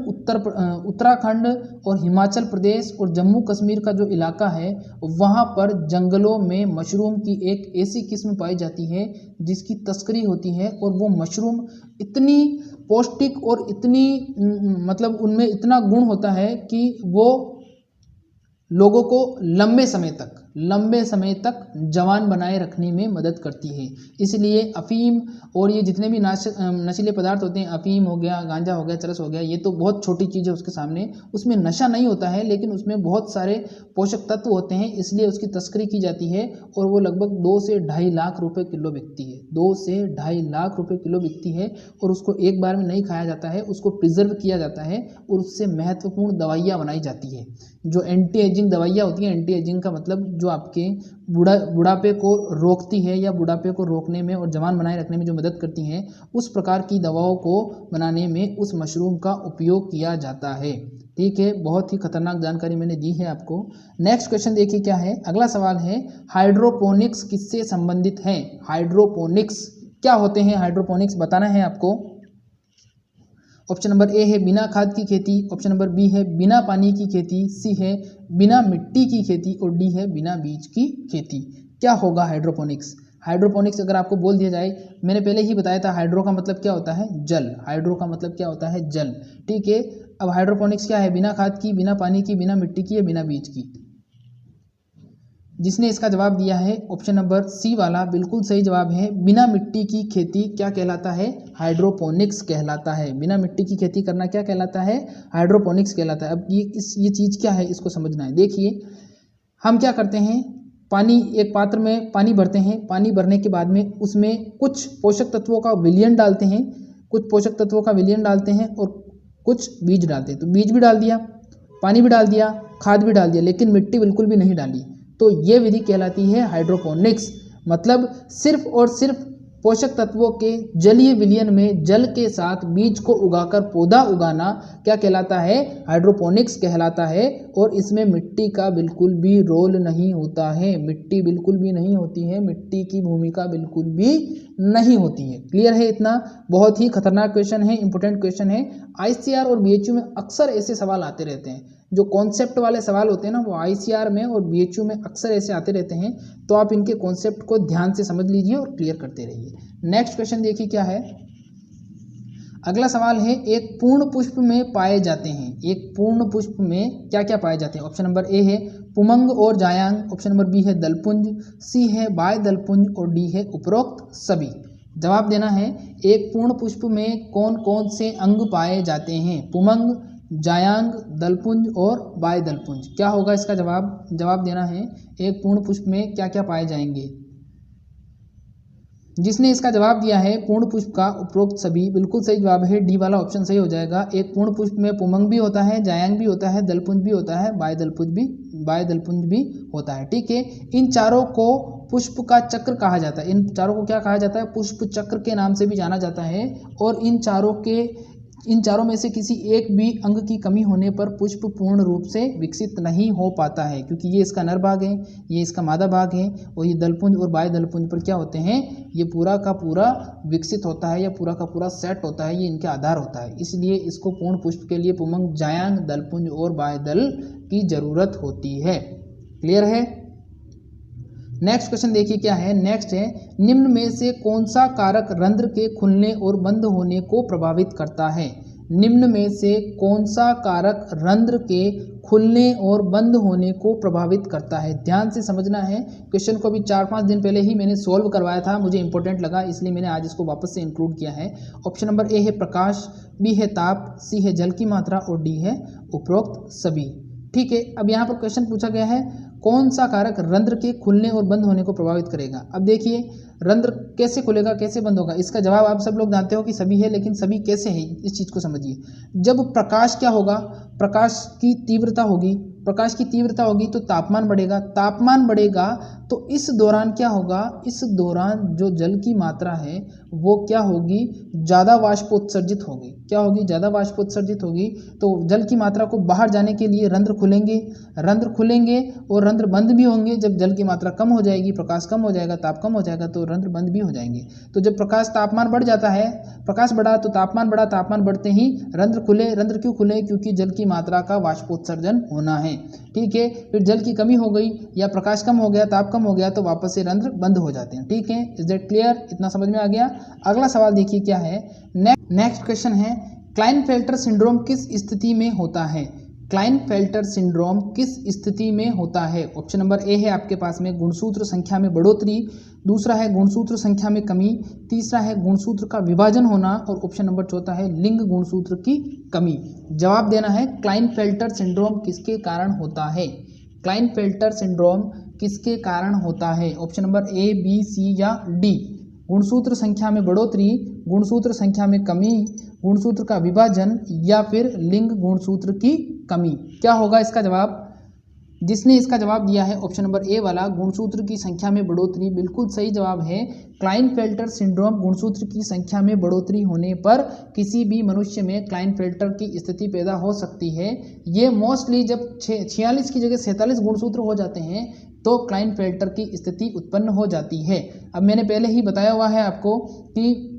और हिमाचल प्रदेश और जम्मू कश्मीर का जो इलाका है वहाँ पर जंगलों में मशरूम की एक ऐसी किस्म पाई जाती है जिसकी तस्करी होती है, और वो मशरूम इतनी पौष्टिक और इतनी मतलब उनमें इतना गुण होता है कि वो लोगों को लंबे समय तक जवान बनाए रखने में मदद करती है। इसलिए अफीम और ये जितने भी नशीले पदार्थ होते हैं, अफीम हो गया, गांजा हो गया, चरस हो गया, ये तो बहुत छोटी चीज़ है उसके सामने। उसमें नशा नहीं होता है लेकिन उसमें बहुत सारे पोषक तत्व होते हैं, इसलिए उसकी तस्करी की जाती है और वो लगभग 2 से 2.5 लाख रुपए किलो बिकती है। 2 से 2.5 लाख रुपए किलो बिकती है और उसको एक बार में नहीं खाया जाता है, उसको प्रिजर्व किया जाता है और उससे महत्वपूर्ण दवाइयाँ बनाई जाती है। जो एंटी एजिंग दवाइयाँ होती हैं, एंटी एजिंग का मतलब जो आपके बुढ़ापे को रोकती है या बुढ़ापे को रोकने में और जवान बनाए रखने में जो मदद करती हैं, उस प्रकार की दवाओं को बनाने में उस मशरूम का उपयोग किया जाता है, ठीक है। बहुत ही खतरनाक जानकारी मैंने दी है आपको। नेक्स्ट क्वेश्चन देखिए क्या है, अगला सवाल है, हाइड्रोपोनिक्स किससे संबंधित है। हाइड्रोपोनिक्स क्या होते हैं, हाइड्रोपोनिक्स बताना है आपको। ऑप्शन नंबर ए है बिना खाद की खेती, ऑप्शन नंबर बी है बिना पानी की खेती, सी है बिना मिट्टी की खेती और डी है बिना बीज की खेती। क्या होगा हाइड्रोपोनिक्स। हाइड्रोपोनिक्स अगर आपको बोल दिया जाए, मैंने पहले ही बताया था हाइड्रो का मतलब क्या होता है, जल। हाइड्रो का मतलब क्या होता है, जल, ठीक है। अब हाइड्रोपोनिक्स क्या है, बिना खाद की, बिना पानी की, बिना मिट्टी की या बिना बीज की। जिसने इसका जवाब दिया है ऑप्शन नंबर सी वाला, बिल्कुल सही जवाब है। बिना मिट्टी की खेती क्या कहलाता है, हाइड्रोपोनिक्स कहलाता है। बिना मिट्टी की खेती करना क्या कहलाता है, हाइड्रोपोनिक्स कहलाता है। अब ये चीज़ क्या है इसको समझना है। देखिए हम क्या करते हैं, पानी, एक पात्र में पानी भरते हैं, पानी भरने के बाद में उसमें कुछ पोषक तत्वों का विलयन डालते हैं, कुछ पोषक तत्वों का विलयन डालते हैं और कुछ बीज डालते हैं। तो बीज भी डाल दिया, पानी भी डाल दिया, खाद भी डाल दिया, लेकिन मिट्टी बिल्कुल भी नहीं डाली, तो ये विधि कहलाती है हाइड्रोपोनिक्स। मतलब सिर्फ और सिर्फ पोषक तत्वों के जलीय विलयन में जल के साथ बीज को उगाकर पौधा उगाना क्या कहलाता है, हाइड्रोपोनिक्स कहलाता है। और इसमें मिट्टी का बिल्कुल भी रोल नहीं होता है, मिट्टी बिल्कुल भी नहीं होती है, मिट्टी की भूमिका बिल्कुल भी नहीं होती है। क्लियर है इतना। बहुत ही खतरनाक क्वेश्चन है, इंपॉर्टेंट क्वेश्चन है। आईसीआर और बीएचयू में अक्सर ऐसे सवाल आते रहते हैं। जो कॉन्सेप्ट वाले सवाल होते हैं ना, वो ICR में और BHU में अक्सर ऐसे आते रहते हैं, तो आप इनके कॉन्सेप्ट को ध्यान से समझ लीजिए और क्लियर करते रहिए। नेक्स्ट क्वेश्चन देखिए क्या है। अगला सवाल है, एक पूर्ण पुष्प में पाए जाते हैं, एक पूर्ण पुष्प में क्या क्या पाए जाते हैं। ऑप्शन नंबर ए है पुमंग और जायांग, ऑप्शन नंबर बी है दलपुंज, सी है बाय दलपुंज और डी है उपरोक्त सभी। जवाब देना है, एक पूर्ण पुष्प में कौन कौन से अंग पाए जाते हैं। पुमंग, जायांग, दलपुंज और बाय दलपुंज। क्या होगा इसका जवाब। जवाब देना है, एक पूर्ण पुष्प में क्या क्या पाए जाएंगे। जिसने इसका जवाब दिया है पूर्ण पुष्प का उपरोक्त सभी, बिल्कुल सही जवाब है, डी वाला ऑप्शन सही हो जाएगा। एक पूर्ण पुष्प में पुमंग भी होता है, जायांग भी होता है, दलपुंज भी होता है, बाय दलपुंज भी होता है। ठीक है, इन चारों को पुष्प का चक्र कहा जाता है। इन चारों को क्या कहा जाता है, पुष्प चक्र के नाम से भी जाना जाता है। और इन चारों में से किसी एक भी अंग की कमी होने पर पुष्प पूर्ण रूप से विकसित नहीं हो पाता है, क्योंकि ये इसका नर भाग है, ये इसका मादा भाग है, और ये दलपुंज और बाय दलपुंज पर क्या होते हैं, ये पूरा का पूरा विकसित होता है या पूरा का पूरा सेट होता है, ये इनके आधार होता है। इसलिए इसको पूर्ण पुष्प के लिए पुमंग, जायांग, दलपुंज और बाय दल की जरूरत होती है। क्लियर है। नेक्स्ट क्वेश्चन देखिए क्या है। नेक्स्ट है, निम्न में से कौन सा कारक रंध्र के खुलने और बंद होने को प्रभावित करता है। निम्न में से कौन सा कारक रंध्र के खुलने और बंद होने को प्रभावित करता है। ध्यान से समझना है। क्वेश्चन को अभी 4-5 दिन पहले ही मैंने सॉल्व करवाया था, मुझे इंपॉर्टेंट लगा इसलिए मैंने आज इसको वापस से इंक्लूड किया है। ऑप्शन नंबर ए है प्रकाश, बी है ताप, सी है जल की मात्रा और डी है उपरोक्त सभी। ठीक है, अब यहाँ पर क्वेश्चन पूछा गया है कौन सा कारक रंध्र के खुलने और बंद होने को प्रभावित करेगा। अब देखिए, रंध्र कैसे खुलेगा कैसे बंद होगा, इसका जवाब आप सब लोग जानते हो कि सभी है, लेकिन सभी कैसे है इस चीज को समझिए। जब प्रकाश क्या होगा, प्रकाश की तीव्रता होगी, प्रकाश की तीव्रता होगी तो तापमान बढ़ेगा, तापमान बढ़ेगा तो इस दौरान क्या होगा, इस दौरान जो जल की मात्रा है वो क्या होगी, ज़्यादा वाष्पोत्सर्जित होगी। क्या होगी, ज़्यादा वाष्पोत्सर्जित होगी। तो जल की मात्रा को बाहर जाने के लिए रंध्र खुलेंगे, रंध्र खुलेंगे और रंध्र बंद भी होंगे। जब जल की मात्रा कम हो जाएगी, प्रकाश कम हो जाएगा, ताप कम हो जाएगा, तो रंध्र बंद भी हो जाएंगे। तो जब प्रकाश तापमान बढ़ जाता है, प्रकाश बढ़ा तो तापमान बढ़ा, तापमान बढ़ते ही रंध्र खुले। रंध्र क्यों खुले, क्योंकि जल की मात्रा का वाष्पोत्सर्जन होना है। ठीक है, फिर जल की कमी हो गई या प्रकाश कम हो गया, ताप कम हो गया, तो वापस से रंध्र बंद हो जाते हैं। ठीक है, इज दैट क्लियर, इतना समझ में आ गया। अगला सवाल देखिए क्या है। नेक्स्ट क्वेश्चन है, क्लाइनफेल्टर सिंड्रोम किस स्थिति में होता है। क्लाइनफेल्टर सिंड्रोम किस स्थिति में होता है। ऑप्शन नंबर ए है आपके पास में गुणसूत्र संख्या में बढ़ोतरी, दूसरा है गुणसूत्र संख्या में कमी, तीसरा है गुणसूत्र का विभाजन होना और ऑप्शन नंबर चौथा है लिंग गुणसूत्र की कमी। जवाब देना है, क्लाइनफेल्टर सिंड्रोम किसके कारण होता है। क्लाइनफेल्टर सिंड्रोम किसके कारण होता है। ऑप्शन नंबर ए, बी, सी या डी। गुणसूत्र संख्या में बढ़ोतरी, गुणसूत्र संख्या में कमी, गुणसूत्र का विभाजन या फिर लिंग गुणसूत्र की कमी। क्या होगा इसका जवाब। जिसने इसका जवाब दिया है ऑप्शन नंबर ए वाला, गुणसूत्र की संख्या में बढ़ोतरी, बिल्कुल सही जवाब है। क्लाइनफेल्टर सिंड्रोम गुणसूत्र की संख्या में बढ़ोतरी होने पर किसी भी मनुष्य में क्लाइनफेल्टर की स्थिति पैदा हो सकती है। ये मोस्टली जब 46 की जगह 47 गुणसूत्र हो जाते हैं तो क्लाइनफेल्टर की स्थिति उत्पन्न हो जाती है। अब मैंने पहले ही बताया हुआ है आपको कि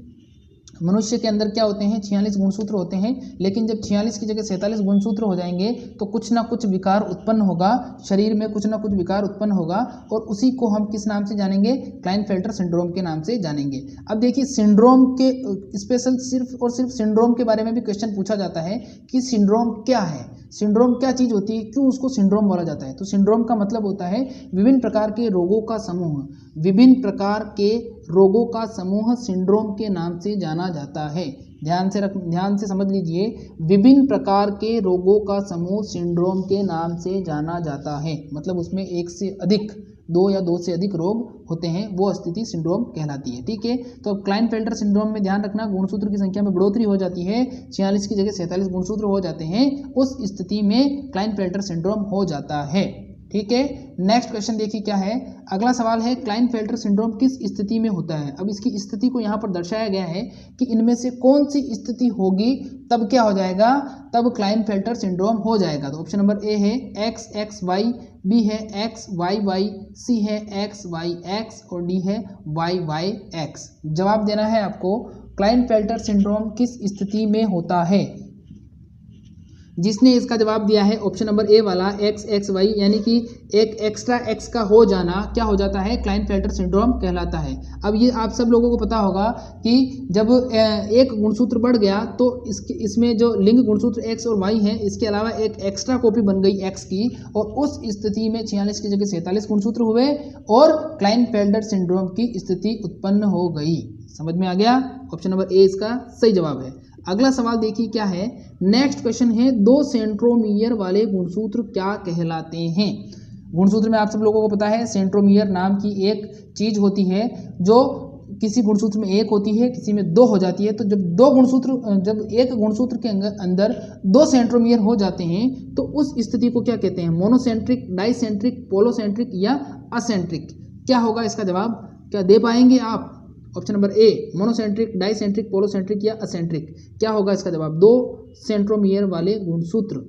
मनुष्य के अंदर क्या होते हैं, 46 गुणसूत्र होते हैं, लेकिन जब 46 की जगह 47 गुणसूत्र हो जाएंगे तो कुछ ना कुछ विकार उत्पन्न होगा, शरीर में कुछ ना कुछ विकार उत्पन्न होगा और उसी को हम किस नाम से जानेंगे, क्लाइनफेल्टर सिंड्रोम के नाम से जानेंगे। अब देखिए, सिंड्रोम के स्पेशल सिर्फ और सिर्फ सिंड्रोम के बारे में भी क्वेश्चन पूछा जाता है कि सिंड्रोम क्या है, सिंड्रोम क्या चीज़ होती है, क्यों उसको सिंड्रोम बोला जाता है। तो सिंड्रोम का मतलब होता है विभिन्न प्रकार के रोगों का समूह, विभिन्न प्रकार के रोगों का समूह सिंड्रोम के नाम से जाना जाता है। ध्यान से समझ लीजिए, विभिन्न प्रकार के रोगों का समूह सिंड्रोम के नाम से जाना जाता है। मतलब उसमें एक से अधिक, 2 या 2 से अधिक रोग होते हैं, वो स्थिति सिंड्रोम कहलाती है। ठीक है, तो क्लाइनफेल्टर सिंड्रोम में ध्यान रखना, गुणसूत्र की संख्या में बढ़ोतरी हो जाती है, 46 की जगह 47 गुणसूत्र हो जाते हैं, उस स्थिति में क्लाइनफेल्टर सिंड्रोम हो जाता है। ठीक है, नेक्स्ट क्वेश्चन देखिए क्या है। अगला सवाल है, क्लाइनफेल्टर सिंड्रोम किस स्थिति में होता है। अब इसकी स्थिति को यहाँ पर दर्शाया गया है कि इनमें से कौन सी स्थिति होगी तब क्या हो जाएगा, तब क्लाइनफेल्टर सिंड्रोम हो जाएगा। तो ऑप्शन नंबर ए है XXY, बी है XYY, सी है XYX और डी है YYX। जवाब देना है आपको, क्लाइनफेल्टर सिंड्रोम किस स्थिति में होता है। जिसने इसका जवाब दिया है ऑप्शन नंबर ए वाला XXY, यानी कि एक एक्स्ट्रा एक्स का हो जाना क्या हो जाता है, क्लाइनफेल्टर सिंड्रोम कहलाता है। अब ये आप सब लोगों को पता होगा कि जब एक गुणसूत्र बढ़ गया तो इसमें जो लिंग गुणसूत्र X और Y है, इसके अलावा एक एक्स्ट्रा कॉपी बन गई X की, और उस स्थिति में 46 की जगह 47 गुणसूत्र हुए और क्लाइनफेल्टर सिंड्रोम की स्थिति उत्पन्न हो गई। समझ में आ गया? ऑप्शन नंबर ए इसका सही जवाब है। अगला सवाल देखिए क्या है, नेक्स्ट क्वेश्चन है, 2 सेंट्रोमियर वाले गुणसूत्र क्या कहलाते हैं। गुणसूत्र में आप सब लोगों को पता है सेंट्रोमियर नाम की एक चीज होती है जो किसी गुणसूत्र में एक होती है, किसी में 2 हो जाती है। तो जब एक गुणसूत्र के अंदर 2 सेंट्रोमियर हो जाते हैं तो उस स्थिति को क्या कहते हैं, मोनोसेंट्रिक, डाइसेंट्रिक, पोलोसेंट्रिक या असेंट्रिक। क्या होगा इसका जवाब, क्या दे पाएंगे आप? ऑप्शन नंबर ए मोनोसेंट्रिक, डाइसेंट्रिक, पोलोसेंट्रिक या असेंट्रिक। क्या होगा इसका जवाब? 2 सेंट्रोमियर वाले गुणसूत्र।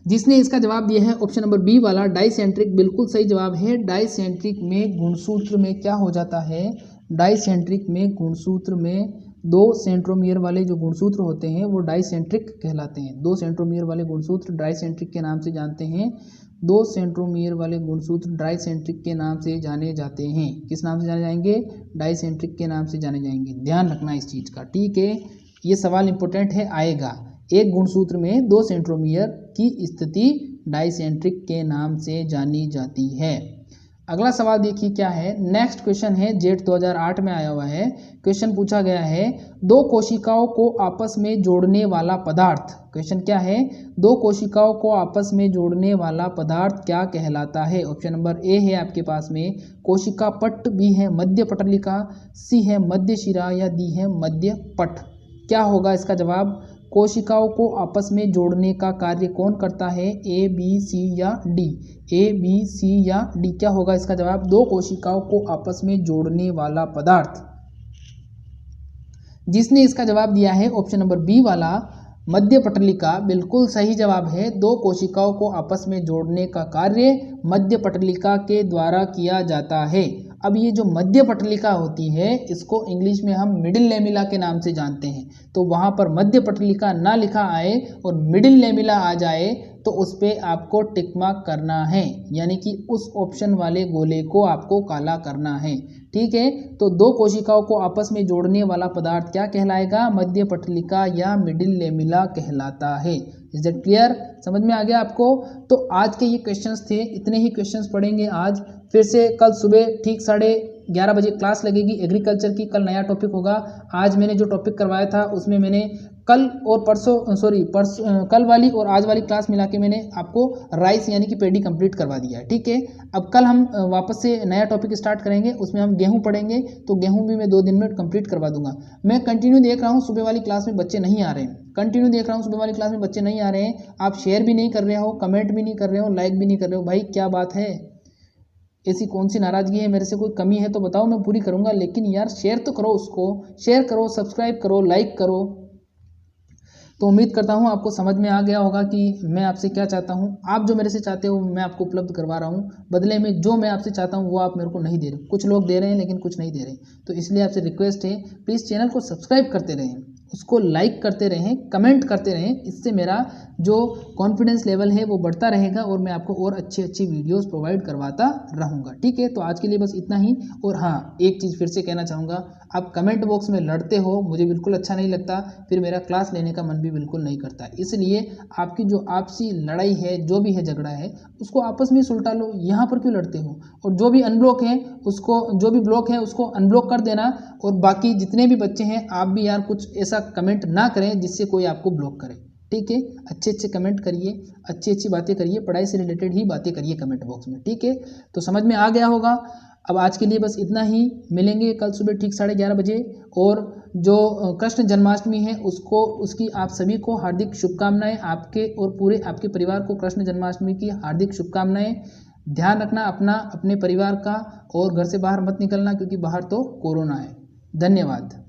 जिसने इसका जवाब दिया है ऑप्शन नंबर बी वाला डाइसेंट्रिक, बिल्कुल सही जवाब है। डाइसेंट्रिक में गुणसूत्र में क्या हो जाता है, डाइसेंट्रिक में गुणसूत्र में 2 सेंट्रोमियर वाले जो गुणसूत्र होते हैं वो डाइसेंट्रिक कहलाते हैं। 2 सेंट्रोमियर वाले गुणसूत्र डाइसेंट्रिक के नाम से जानते हैं। 2 सेंट्रोमियर वाले गुणसूत्र डाइसेंट्रिक के नाम से जाने जाते हैं। किस नाम से जाने जाएंगे? डाइसेंट्रिक के नाम से जाने जाएंगे। ध्यान रखना इस चीज का, ठीक है? ये सवाल इंपॉर्टेंट है, आएगा। एक गुणसूत्र में 2 सेंट्रोमियर की स्थिति डाइसेंट्रिक के नाम से जानी जाती है। अगला सवाल देखिए क्या है, नेक्स्ट क्वेश्चन है, जेट 2008 में आया हुआ है। क्वेश्चन पूछा गया है, 2 कोशिकाओं को आपस में जोड़ने वाला पदार्थ। क्वेश्चन क्या है, 2 कोशिकाओं को आपस में जोड़ने वाला पदार्थ क्या कहलाता है? ऑप्शन नंबर ए है आपके पास में कोशिका पट, बी है मध्य पटलिका, सी है मध्य शिरा या डी है मध्य पट। क्या होगा इसका जवाब? कोशिकाओं को आपस में जोड़ने का कार्य कौन करता है, ए, बी, सी या डी? ए, बी, सी या डी। क्या होगा इसका जवाब? 2 कोशिकाओं को आपस में जोड़ने वाला पदार्थ। जिसने इसका जवाब दिया है ऑप्शन नंबर बी वाला मध्य पटलिका, बिल्कुल सही जवाब है। 2 कोशिकाओं को आपस में जोड़ने का कार्य मध्य पटलिका के द्वारा किया जाता है। अब ये जो मध्य पटलिका होती है इसको इंग्लिश में हम मिडिल लेमिला के नाम से जानते हैं। तो वहाँ पर मध्य पटलिका ना लिखा आए और मिडिल लेमिला आ जाए तो उस पर आपको टिक मार्क करना है, यानी कि उस ऑप्शन वाले गोले को आपको काला करना है, ठीक है? तो 2 कोशिकाओं को आपस में जोड़ने वाला पदार्थ क्या कहलाएगा? मध्य पटलिका या मिडिल लेमिला कहलाता है। Is that clear? समझ में आ गया आपको? तो आज के ये क्वेश्चंस थे, इतने ही क्वेश्चंस पढ़ेंगे आज। फिर से कल सुबह ठीक 11:30 बजे क्लास लगेगी एग्रीकल्चर की। कल नया टॉपिक होगा। आज मैंने जो टॉपिक करवाया था उसमें मैंने कल वाली और आज वाली क्लास मिला के मैंने आपको राइस यानी कि पेडी कंप्लीट करवा दिया है, ठीक है? अब कल हम वापस से नया टॉपिक स्टार्ट करेंगे, उसमें हम गेहूं पढ़ेंगे। तो गेहूं भी मैं 2 दिन में कंप्लीट करवा दूंगा। मैं कंटिन्यू देख रहा हूँ सुबह वाली क्लास में बच्चे नहीं आ रहे हैं, कंटिन्यू देख रहा हूँ सुबह वाली क्लास में बच्चे नहीं आ रहे हैं। आप शेयर भी नहीं कर रहे हो, कमेंट भी नहीं कर रहे हो, लाइक भी नहीं कर रहे हो। भाई क्या बात है, ऐसी कौन सी नाराजगी है? मेरे से कोई कमी है तो बताओ, मैं पूरी करूंगा। लेकिन यार शेयर तो करो, उसको शेयर करो, सब्सक्राइब करो, लाइक करो। तो उम्मीद करता हूँ आपको समझ में आ गया होगा कि मैं आपसे क्या चाहता हूँ। आप जो मेरे से चाहते हो मैं आपको उपलब्ध करवा रहा हूँ, बदले में जो मैं आपसे चाहता हूँ वो आप मेरे को नहीं दे रहे। कुछ लोग दे रहे हैं लेकिन कुछ नहीं दे रहे। तो इसलिए आपसे रिक्वेस्ट है, प्लीज़ चैनल को सब्सक्राइब करते रहें, उसको लाइक करते रहें, कमेंट करते रहें। इससे मेरा जो कॉन्फिडेंस लेवल है वो बढ़ता रहेगा और मैं आपको और अच्छी अच्छी वीडियोस प्रोवाइड करवाता रहूँगा, ठीक है? तो आज के लिए बस इतना ही। और हाँ, एक चीज़ फिर से कहना चाहूँगा, आप कमेंट बॉक्स में लड़ते हो, मुझे बिल्कुल अच्छा नहीं लगता, फिर मेरा क्लास लेने का मन भी बिल्कुल नहीं करता। इसलिए आपकी जो आपसी लड़ाई है, जो भी है झगड़ा है, उसको आपस में सुलटा लो, यहाँ पर क्यों लड़ते हो? और जो भी अनब्लॉक है उसको, जो भी ब्लॉक है उसको अनब्लॉक कर देना। और बाकी जितने भी बच्चे हैं आप भी यार कुछ ऐसा कमेंट ना करें जिससे कोई आपको ब्लॉक करे, ठीक है? अच्छे अच्छे कमेंट करिए, अच्छी अच्छी बातें करिए, पढ़ाई से रिलेटेड ही बातें करिए कमेंट बॉक्स में, ठीक है? तो समझ में आ गया होगा। अब आज के लिए बस इतना ही। मिलेंगे कल सुबह ठीक 11:30 बजे। और जो कृष्ण जन्माष्टमी है उसकी आप सभी को हार्दिक शुभकामनाएं। आपके और पूरे आपके परिवार को कृष्ण जन्माष्टमी की हार्दिक शुभकामनाएं। ध्यान रखना अपना, अपने परिवार का, और घर से बाहर मत निकलना क्योंकि बाहर तो कोरोना है। धन्यवाद।